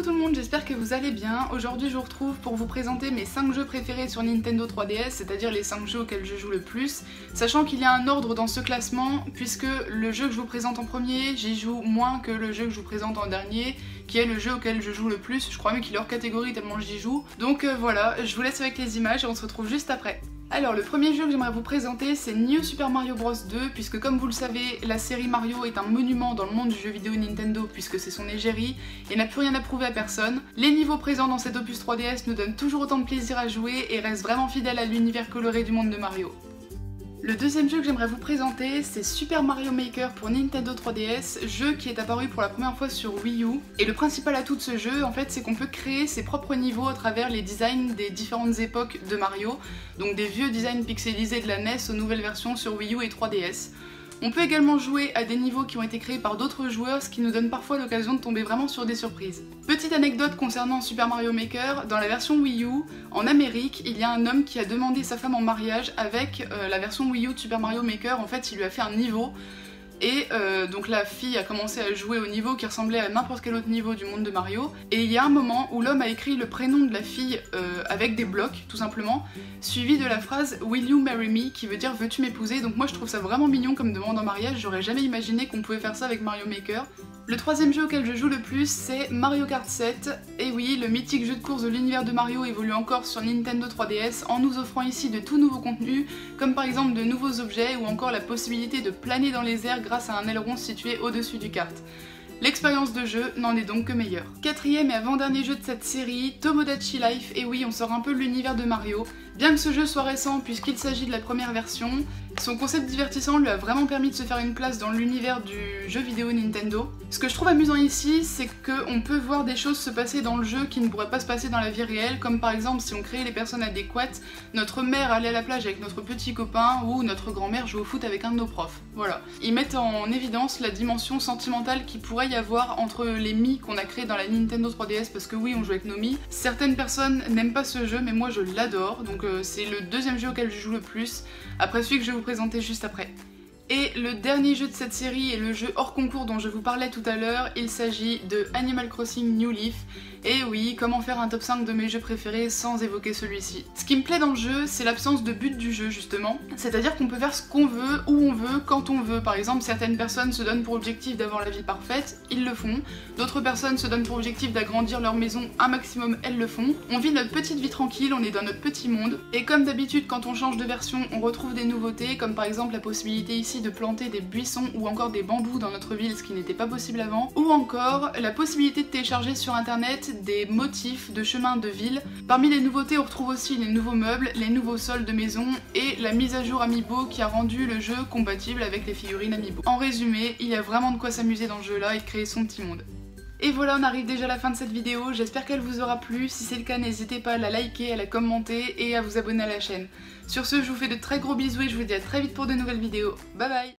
Coucou tout le monde, j'espère que vous allez bien. Aujourd'hui je vous retrouve pour vous présenter mes 5 jeux préférés sur Nintendo 3DS, c'est-à-dire les 5 jeux auxquels je joue le plus, sachant qu'il y a un ordre dans ce classement, puisque le jeu que je vous présente en premier, j'y joue moins que le jeu que je vous présente en dernier, qui est le jeu auquel je joue le plus. Je crois même qu'il est hors catégorie tellement j'y joue. Donc voilà, je vous laisse avec les images et on se retrouve juste après. Alors le premier jeu que j'aimerais vous présenter c'est New Super Mario Bros 2, puisque comme vous le savez, la série Mario est un monument dans le monde du jeu vidéo Nintendo puisque c'est son égérie et n'a plus rien à prouver à personne. Les niveaux présents dans cet opus 3DS nous donnent toujours autant de plaisir à jouer et restent vraiment fidèles à l'univers coloré du monde de Mario. Le deuxième jeu que j'aimerais vous présenter, c'est Super Mario Maker pour Nintendo 3DS, jeu qui est apparu pour la première fois sur Wii U. Et le principal atout de ce jeu, en fait, c'est qu'on peut créer ses propres niveaux à travers les designs des différentes époques de Mario, donc des vieux designs pixelisés de la NES aux nouvelles versions sur Wii U et 3DS. On peut également jouer à des niveaux qui ont été créés par d'autres joueurs, ce qui nous donne parfois l'occasion de tomber vraiment sur des surprises. Petite anecdote concernant Super Mario Maker, dans la version Wii U, en Amérique, il y a un homme qui a demandé sa femme en mariage avec la version Wii U de Super Mario Maker. En fait, il lui a fait un niveau. Et donc la fille a commencé à jouer au niveau qui ressemblait à n'importe quel autre niveau du monde de Mario. Et il y a un moment où l'homme a écrit le prénom de la fille avec des blocs, tout simplement, suivi de la phrase « Will you marry me ?» qui veut dire « Veux-tu m'épouser ?» Donc moi je trouve ça vraiment mignon comme demande en mariage, j'aurais jamais imaginé qu'on pouvait faire ça avec Mario Maker. Le troisième jeu auquel je joue le plus, c'est Mario Kart 7. Et oui, le mythique jeu de course de l'univers de Mario évolue encore sur Nintendo 3DS en nous offrant ici de tout nouveaux contenus, comme par exemple de nouveaux objets ou encore la possibilité de planer dans les airs grâce à un aileron situé au-dessus du kart. L'expérience de jeu n'en est donc que meilleure. Quatrième et avant-dernier jeu de cette série, Tomodachi Life. Et oui, on sort un peu de l'univers de Mario. Bien que ce jeu soit récent puisqu'il s'agit de la première version, son concept divertissant lui a vraiment permis de se faire une place dans l'univers du jeu vidéo Nintendo. Ce que je trouve amusant ici, c'est qu'on peut voir des choses se passer dans le jeu qui ne pourraient pas se passer dans la vie réelle, comme par exemple si on créait les personnes adéquates, notre mère allait à la plage avec notre petit copain ou notre grand-mère joue au foot avec un de nos profs. Voilà. Ils mettent en évidence la dimension sentimentale qu'il pourrait y avoir entre les Mii qu'on a créés dans la Nintendo 3DS, parce que oui, on joue avec nos Mii. Certaines personnes n'aiment pas ce jeu, mais moi je l'adore, donc c'est le deuxième jeu auquel je joue le plus, après celui que je vais vous présenter juste après. Et le dernier jeu de cette série est le jeu hors concours dont je vous parlais tout à l'heure, il s'agit de Animal Crossing New Leaf. Et oui, comment faire un top 5 de mes jeux préférés sans évoquer celui-ci. Ce qui me plaît dans le jeu, c'est l'absence de but du jeu justement, c'est-à-dire qu'on peut faire ce qu'on veut, où on veut, quand on veut. Par exemple, certaines personnes se donnent pour objectif d'avoir la vie parfaite, ils le font. D'autres personnes se donnent pour objectif d'agrandir leur maison un maximum, elles le font. On vit notre petite vie tranquille, on est dans notre petit monde. Et comme d'habitude, quand on change de version, on retrouve des nouveautés, comme par exemple la possibilité ici de planter des buissons ou encore des bambous dans notre ville, ce qui n'était pas possible avant. Ou encore la possibilité de télécharger sur internet des motifs de chemins de ville. Parmi les nouveautés, on retrouve aussi les nouveaux meubles, les nouveaux sols de maison et la mise à jour Amiibo qui a rendu le jeu compatible avec les figurines Amiibo. En résumé, il y a vraiment de quoi s'amuser dans ce jeu-là et créer son petit monde. Et voilà, on arrive déjà à la fin de cette vidéo, j'espère qu'elle vous aura plu. Si c'est le cas, n'hésitez pas à la liker, à la commenter et à vous abonner à la chaîne. Sur ce, je vous fais de très gros bisous et je vous dis à très vite pour de nouvelles vidéos. Bye bye!